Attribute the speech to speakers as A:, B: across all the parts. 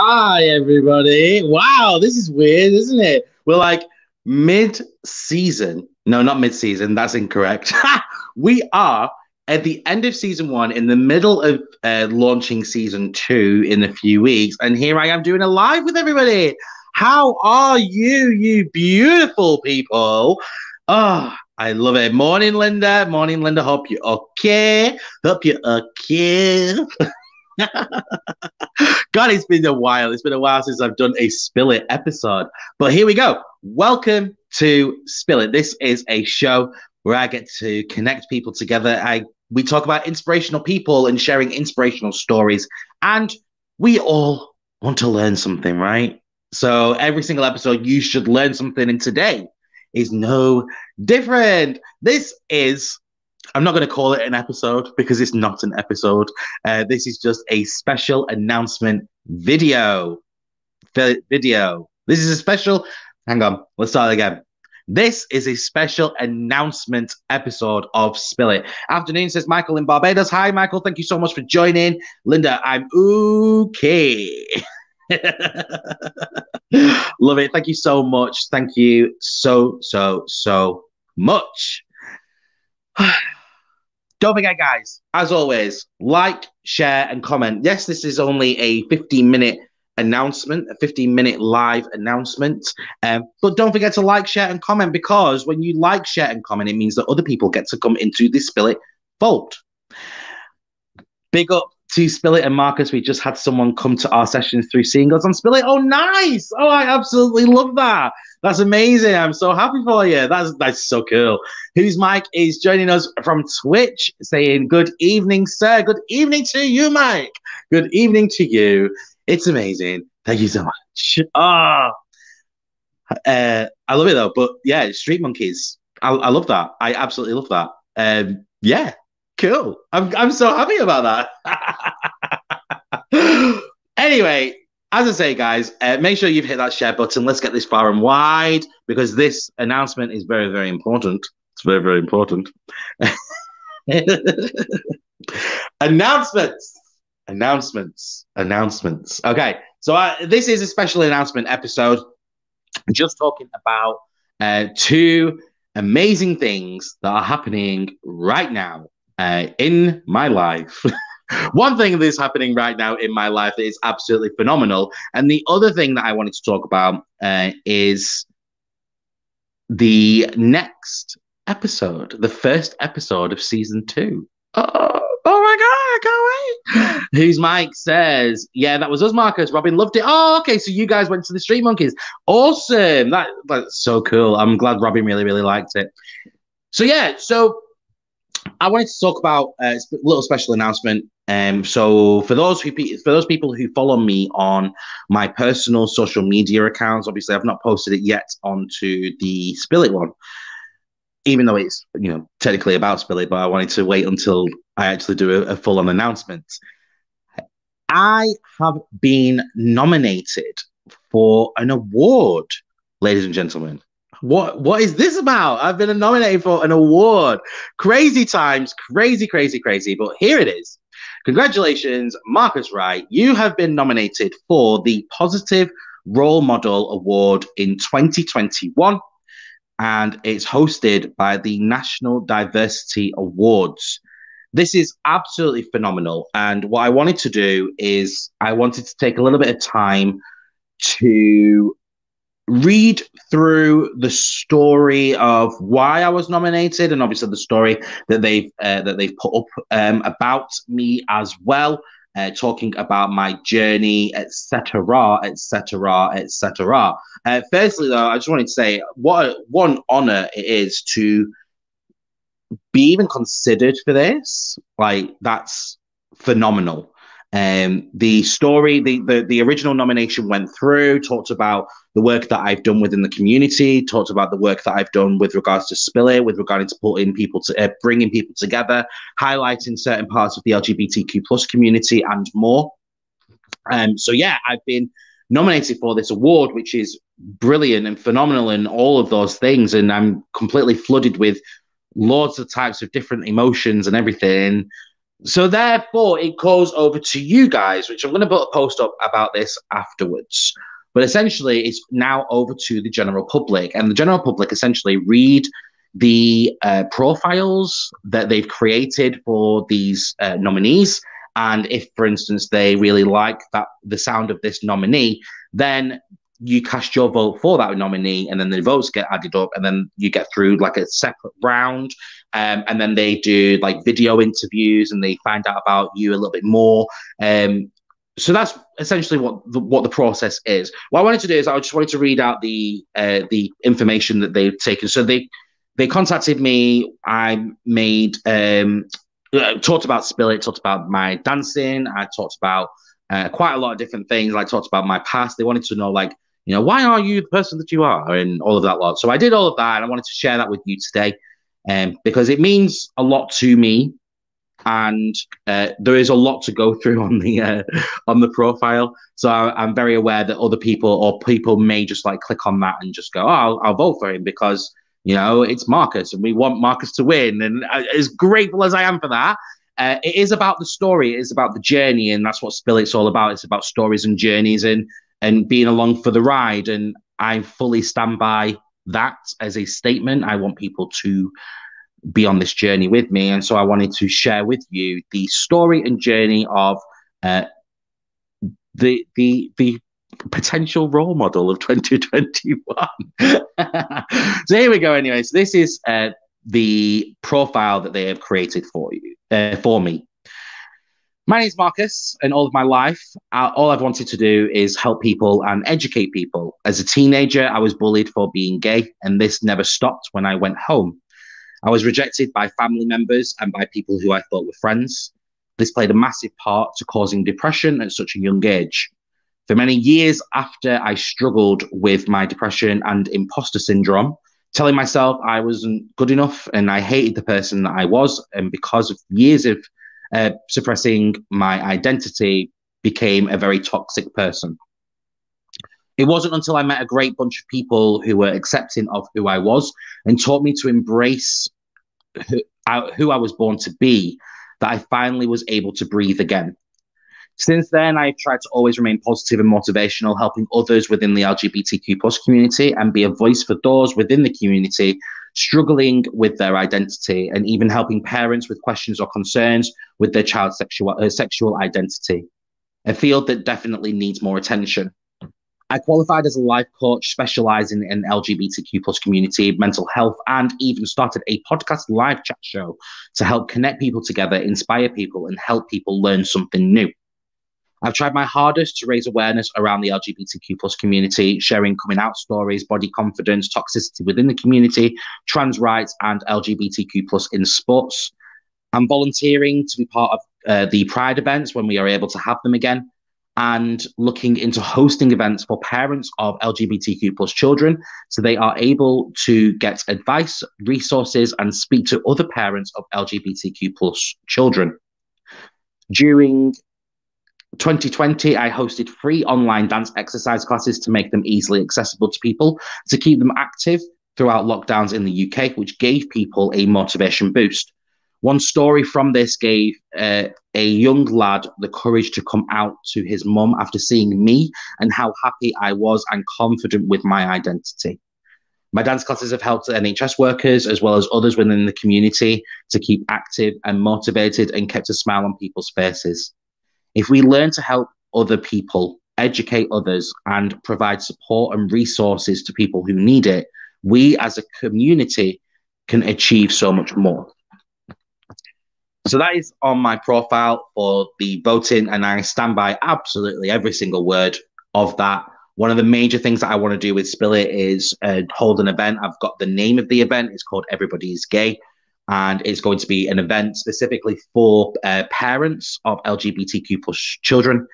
A: Hi, everybody. Wow, this is weird, isn't it? We're like mid-season. No, not mid-season. That's incorrect. We are at the end of season one, in the middle of launching season two in a few weeks. And here I am doing a live with everybody. How are you, you beautiful people? Oh, I love it. Morning, Linda. Morning, Linda. Hope you're okay. Hope you're okay. God, it's been a while. It's been a while since I've done a Spill It episode. But here we go. Welcome to Spill It. This is a show where I get to connect people together. We talk about inspirational people and sharing inspirational stories. And we all want to learn something, right? So every single episode, you should learn something. And today is no different. This is I'm not going to call it an episode because it's not an episode. This is just a special announcement video. Video. This is a special. Hang on. Let's start again. This is a special announcement episode of Spill It. Afternoon, says Michael in Barbados. Hi, Michael. Thank you so much for joining. Linda, I'm okay. Love it. Thank you so much. Thank you so much. Don't forget, guys, as always, like, share, and comment. Yes, this is only a 15-minute announcement, a 15-minute live announcement. But don't forget to like, share, and comment, because when you like, share, and comment, it means that other people get to come into the Spill It fold. Big up to Spill It and Marcus. We just had someone come to our sessions through seeing us on Spill It. Oh, nice. Oh, I absolutely love that. That's amazing. I'm so happy for you. That's so cool. Who's Mike is joining us from Twitch, saying, good evening, sir. Good evening to you, Mike. Good evening to you. It's amazing. Thank you so much. I love it, though. But yeah, Street Monkeys. I love that. I absolutely love that. Yeah. Cool. I'm so happy about that. Anyway, as I say, guys, make sure you've hit that share button. Let's get this far and wide, because this announcement is very, very important. It's very, very important. Announcements. Okay, so this is a special announcement episode. Just talking about two amazing things that are happening right now in my life. One thing that is happening right now in my life that is absolutely phenomenal. And the other thing that I wanted to talk about is the next episode, the first episode of season 2. Oh my God, I can't wait. Who's Mike says, yeah, that was us, Marcus. Robin loved it. Oh, okay, so you guys went to the Street Monkeys. Awesome. That's so cool. I'm glad Robin really, really liked it. So yeah, I wanted to talk about a little special announcement. So for those people who follow me on my personal social media accounts, obviously I've not posted it yet onto the Spill It one, even though it's technically about Spill It, but I wanted to wait until I actually do a full-on announcement. I have been nominated for an award, ladies and gentlemen. What is this about? I've been nominated for an award. Crazy times, crazy. But here it is. Congratulations, Marcus Wright. You have been nominated for the Positive Role Model Award in 2021, and it's hosted by the National Diversity Awards. This is absolutely phenomenal. And what I wanted to do is I wanted to take a little bit of time to read through the story of why I was nominated, and obviously the story that they've put up about me as well, talking about my journey, etc. Firstly, though, I just wanted to say one honor it is to be even considered for this. Like, that's phenomenal. The story, the original nomination went through, talked about the work that I've done within the community, talked about the work that I've done with regards to Spill It, with regard to putting people to bringing people together, highlighting certain parts of the LGBTQ plus community and more. So yeah, I've been nominated for this award, which is brilliant and phenomenal and all of those things. And I'm completely flooded with loads of types of different emotions and everything. So therefore, it goes over to you guys, which I'm going to put a post up about this afterwards. But essentially, it's now over to the general public, and the general public essentially read the profiles that they've created for these nominees. And if, for instance, they really like that the sound of this nominee, then you cast your vote for that nominee, and then the votes get added up, and then you get through like a separate round. And then they do like video interviews and they find out about you a little bit more. So that's essentially what the process is. What I wanted to do is I just wanted to read out the information that they've taken. So they contacted me. I made talked about Spill talked about my dancing. I talked about quite a lot of different things. I talked about my past. They wanted to know like, why are you the person that you are, and all of that lot. So I did all of that, and I wanted to share that with you today, because it means a lot to me, and there is a lot to go through on the profile. So I'm very aware that other people or people may just like click on that and just go, oh, I'll vote for him because it's Marcus and we want Marcus to win. And as grateful as I am for that, it is about the story. It is about the journey, and that's what Spill It's all about. It's about stories and journeys and being along for the ride. And I fully stand by that as a statement. I want people to be on this journey with me. And so I wanted to share with you the story and journey of the potential role model of 2021. So here we go. Anyway, so this is the profile that they have created for me. My name is Marcus, and all of my life, all I've wanted to do is help people and educate people. As a teenager, I was bullied for being gay, and this never stopped when I went home. I was rejected by family members and by people who I thought were friends. This played a massive part to causing depression at such a young age. For many years after I struggled with my depression and imposter syndrome, telling myself I wasn't good enough and I hated the person that I was, and because of years of suppressing my identity, became a very toxic person. It wasn't until I met a great bunch of people who were accepting of who I was and taught me to embrace who I was born to be that I finally was able to breathe again. Since then, I've tried to always remain positive and motivational, helping others within the LGBTQ plus community and be a voice for those within the community struggling with their identity, and even helping parents with questions or concerns with their child's sexual identity, a field that definitely needs more attention. I qualified as a life coach specializing in LGBTQ plus community, mental health, and even started a podcast live chat show to help connect people together, inspire people, and help people learn something new. I've tried my hardest to raise awareness around the LGBTQ plus community, sharing coming out stories, body confidence, toxicity within the community, trans rights, and LGBTQ plus in sports. I'm volunteering to be part of the Pride events when we are able to have them again, and looking into hosting events for parents of LGBTQ plus children so they are able to get advice, resources, and speak to other parents of LGBTQ plus children. During 2020, I hosted free online dance exercise classes to make them easily accessible to people, to keep them active throughout lockdowns in the UK, which gave people a motivation boost. One story from this gave a young lad the courage to come out to his mum after seeing me and how happy I was and confident with my identity. My dance classes have helped NHS workers as well as others within the community to keep active and motivated and kept a smile on people's faces. If we learn to help other people, educate others, and provide support and resources to people who need it, we as a community can achieve so much more. So that is on my profile for the voting, and I stand by absolutely every single word of that. One of the major things that I want to do with Spill It is hold an event. I've got the name of the event. It's called Everybody is Gay, and it's going to be an event specifically for parents of LGBTQ plus children,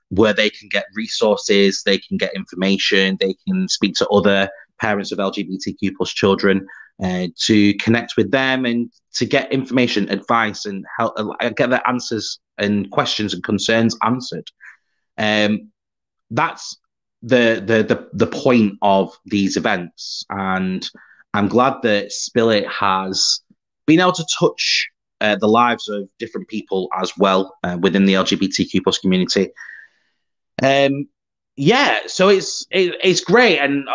A: where they can get resources, they can get information, they can speak to other parents of LGBTQ plus children to connect with them and to get information, advice, and help get their answers and questions and concerns answered. That's the point of these events, and I'm glad that Spill It has been able to touch the lives of different people as well within the LGBTQ plus community. Um, yeah, so it's great, and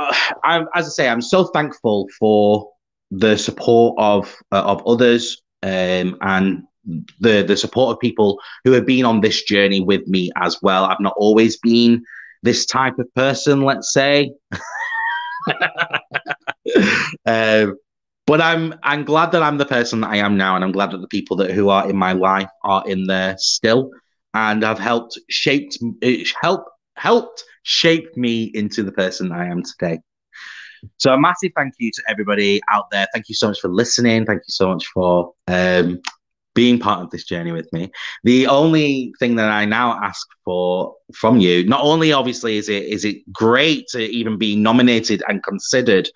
A: as I say, I'm so thankful for the support of others, and the support of people who have been on this journey with me as well. I've not always been this type of person, let's say. um, but I'm glad that I'm the person that I am now, and I'm glad that the people that who are in my life are in there still, and have helped shape me into the person that I am today. So a massive thank you to everybody out there. Thank you so much for listening. Thank you so much for being part of this journey with me. The only thing that I now ask for from you, not only obviously is it great to even be nominated and considered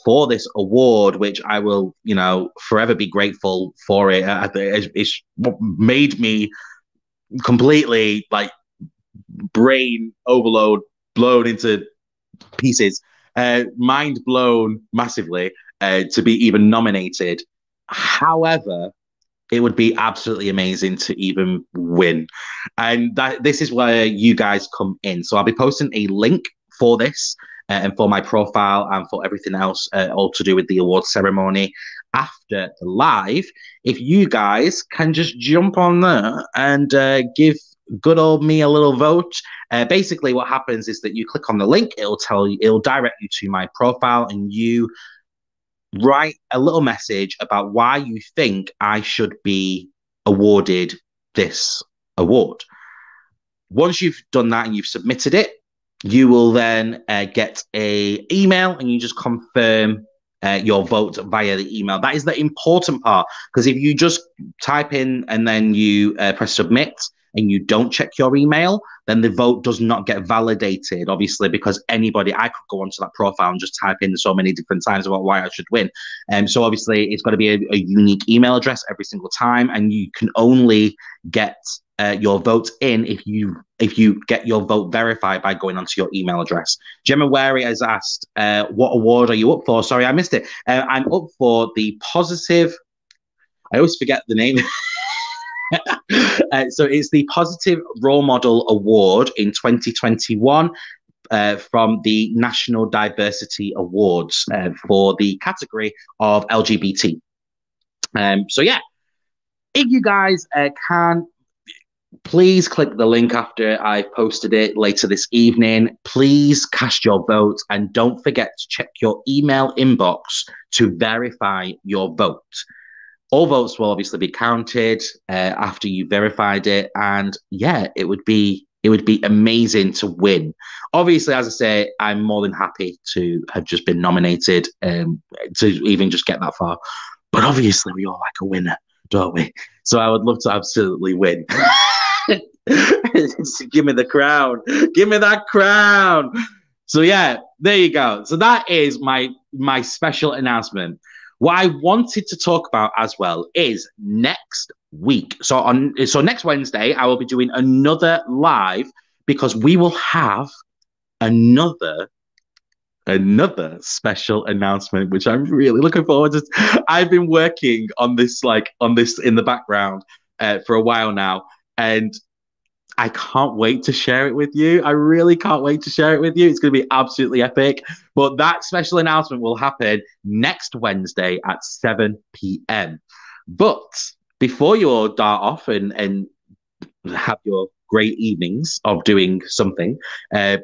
A: for this award, which I will, forever be grateful for it. It's what made me completely like brain overload, blown into pieces, mind blown massively to be even nominated. However, it would be absolutely amazing to even win. And this is where you guys come in. So I'll be posting a link for this and for my profile and for everything else, all to do with the award ceremony after the live. If you guys can just jump on there and give good old me a little vote. Basically, what happens is that you click on the link, it'll direct you to my profile, and you write a little message about why you think I should be awarded this award. Once you've done that and you've submitted it, you will then get an email, and you just confirm your vote via the email. That is the important part, because if you just type in and then you press submit and you don't check your email, then the vote does not get validated, obviously, because I could go onto that profile and just type in so many different times about why I should win. So obviously it's got to be a unique email address every single time, and you can only get your vote in if you get your vote verified by going onto your email address. Gemma Wary has asked, what award are you up for? Sorry, I missed it. I'm up for the positive, I always forget the name. So it's the Positive Role Model Award in 2021 from the National Diversity Awards for the category of LGBT. So yeah, if you guys can, please click the link after I've posted it later this evening. Please cast your vote, and don't forget to check your email inbox to verify your vote. All votes will obviously be counted after you verified it, and yeah, it would be amazing to win. Obviously, as I say, I'm more than happy to have just been nominated to even just get that far. But obviously, we all like a winner, don't we? So I would love to absolutely win. Give me the crown. Give me that crown. So yeah, there you go. So that is my special announcement. What I wanted to talk about as well is next week. So next Wednesday, I will be doing another live, because we will have another special announcement, which I'm really looking forward to. I've been working on this in the background for a while now, and I can't wait to share it with you. I really can't wait to share it with you. It's going to be absolutely epic. But that special announcement will happen next Wednesday at 7 p.m. But before you all dart off and have your great evenings of doing something,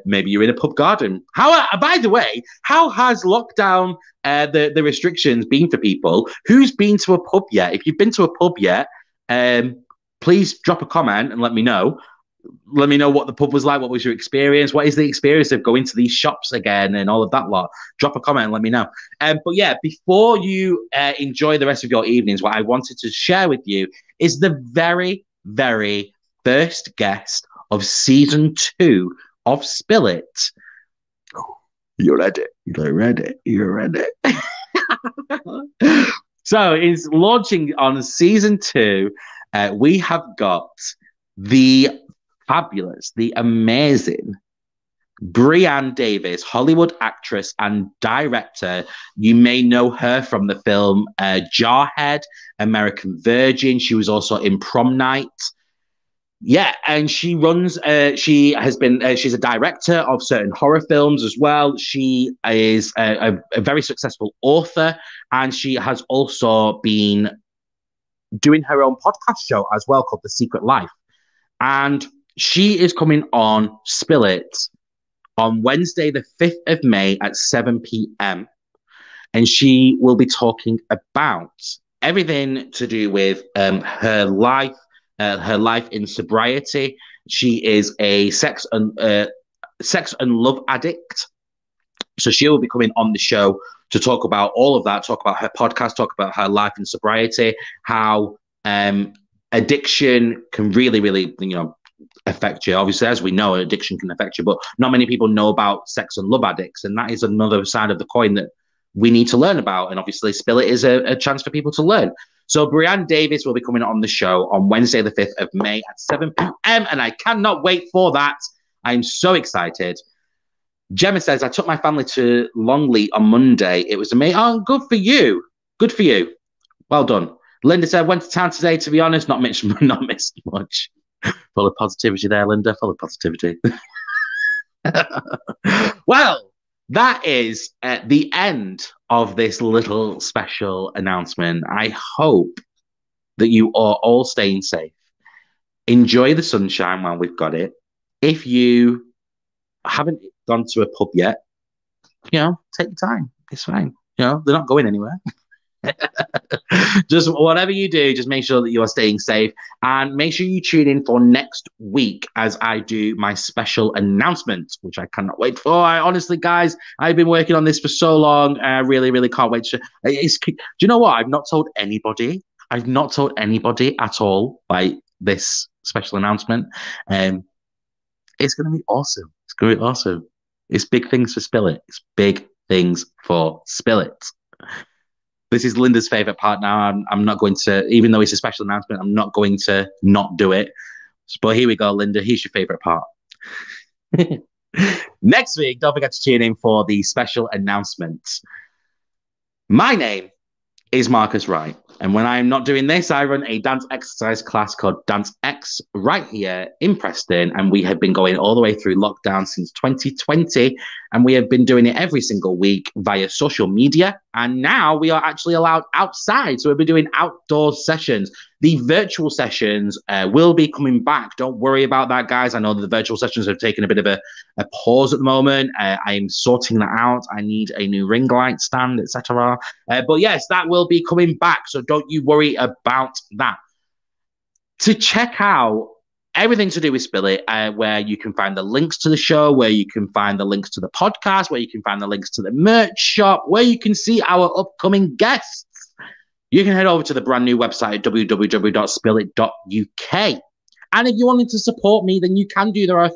A: maybe you're in a pub garden. By the way, how has lockdown, the restrictions been for people? Who's been to a pub yet? If you've been to a pub yet, please drop a comment and let me know. Let me know what the pub was like. What was your experience? What is the experience of going to these shops again and all of that lot? Drop a comment and let me know. But yeah, before you enjoy the rest of your evenings, what I wanted to share with you is the very, very first guest of season 2 of Spill It. You're ready. You're ready. You're ready. So it's launching on season 2. We have got the fabulous, the amazing Brianne Davis, Hollywood actress and director. You may know her from the film Jarhead, American Virgin. She was also in Prom Night. Yeah, and she runs. She has been. She's a director of certain horror films as well. She is a very successful author, and she has also been doing her own podcast show as well called The Secret Life. And she is coming on Spill It on Wednesday, the 5th of May at 7 p.m. And she will be talking about everything to do with her life in sobriety. She is a sex and love addict. So she will be coming on the show to talk about all of that, talk about her podcast, talk about her life in sobriety, how addiction can really, really, affect you. Obviously, as we know, addiction can affect you, but not many people know about sex and love addicts. And that is another side of the coin that we need to learn about. And obviously, Spill It is a chance for people to learn. So Brianne Davis will be coming on the show on Wednesday, the 5th of May at 7 p.m. And I cannot wait for that. I'm so excited. Gemma says, I took my family to Longley on Monday. It was amazing. Oh, good for you. Good for you. Well done. Linda said, went to town today, to be honest. Not missed much. Full of positivity there, Linda. Full of positivity. Well, that is the end of this little special announcement. I hope that you are all staying safe. Enjoy the sunshine while we've got it. If you haven't gone to a pub yet, take your time. It's fine. They're not going anywhere. Just whatever you do, just make sure that you are staying safe, and make sure you tune in for next week as I do my special announcement, which I cannot wait for. Honestly, guys, I've been working on this for so long. I really, really can't wait. Do you know what? I've not told anybody. I've not told anybody at all by this special announcement. It's going to be awesome. It's going to be awesome. It's big things for Spill It. It's big things for Spill It. This is Linda's favorite part now. I'm not going to, even though it's a special announcement, I'm not going to not do it. But here we go, Linda. Here's your favorite part. Next week, don't forget to tune in for the special announcement. My name is Marcus Wright. And when I'm not doing this, I run a dance exercise class called Dance X right here in Preston. And we have been going all the way through lockdown since 2020. And we have been doing it every single week via social media. And now we are actually allowed outside. So we'll be doing outdoor sessions. The virtual sessions will be coming back. Don't worry about that, guys. I know that the virtual sessions have taken a bit of a pause at the moment. I'm sorting that out. I need a new ring light stand, etc. But yes, that will be coming back. So don't you worry about that. To check out everything to do with Spill It, where you can find the links to the show, where you can find the links to the podcast, where you can find the links to the merch shop, where you can see our upcoming guests, you can head over to the brand new website at www.spillit.uk. And if you wanted to support me, then you can do. There are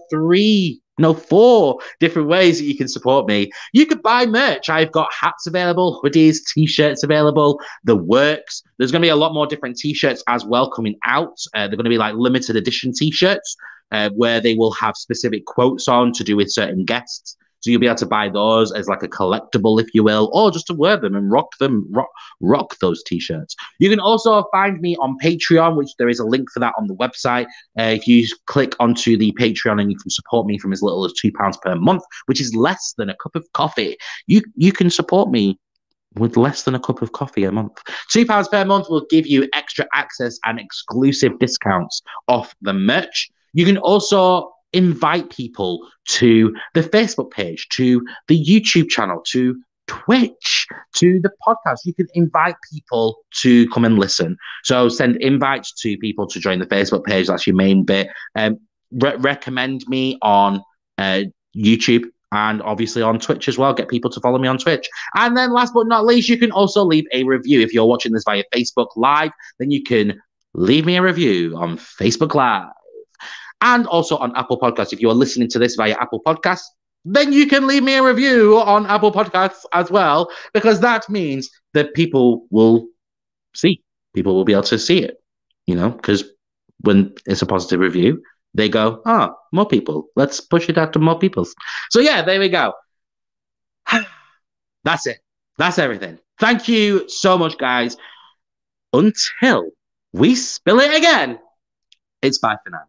A: 4 different ways that you can support me. You could buy merch. I've got hats available, hoodies, t-shirts available, the works. There's going to be a lot more different t-shirts as well coming out. They're going to be like limited edition t-shirts where they will have specific quotes on to do with certain guests. So you'll be able to buy those as like a collectible, if you will, or just to wear them and rock those t-shirts. You can also find me on Patreon, which there is a link for that on the website. If you click onto the Patreon and you can support me from as little as £2 per month, which is less than a cup of coffee, you can support me with less than a cup of coffee a month. £2 per month will give you extra access and exclusive discounts off the merch. You can also invite people to the Facebook page, to the YouTube channel, to Twitch, to the podcast. You can invite people to come and listen. So send invites to people to join the Facebook page. That's your main bit. Recommend me on YouTube and obviously on Twitch as well. Get people to follow me on Twitch. And then last but not least, you can also leave a review. If you're watching this via Facebook Live, then you can leave me a review on Facebook Live. And also on Apple Podcasts. If you are listening to this via Apple Podcasts, then you can leave me a review on Apple Podcasts as well, because that means that people will be able to see it, because when it's a positive review, They go, oh, more people. Let's push it out to more people. So yeah, there we go. That's it. That's everything. Thank you so much, guys. Until we spill it again, it's bye for now.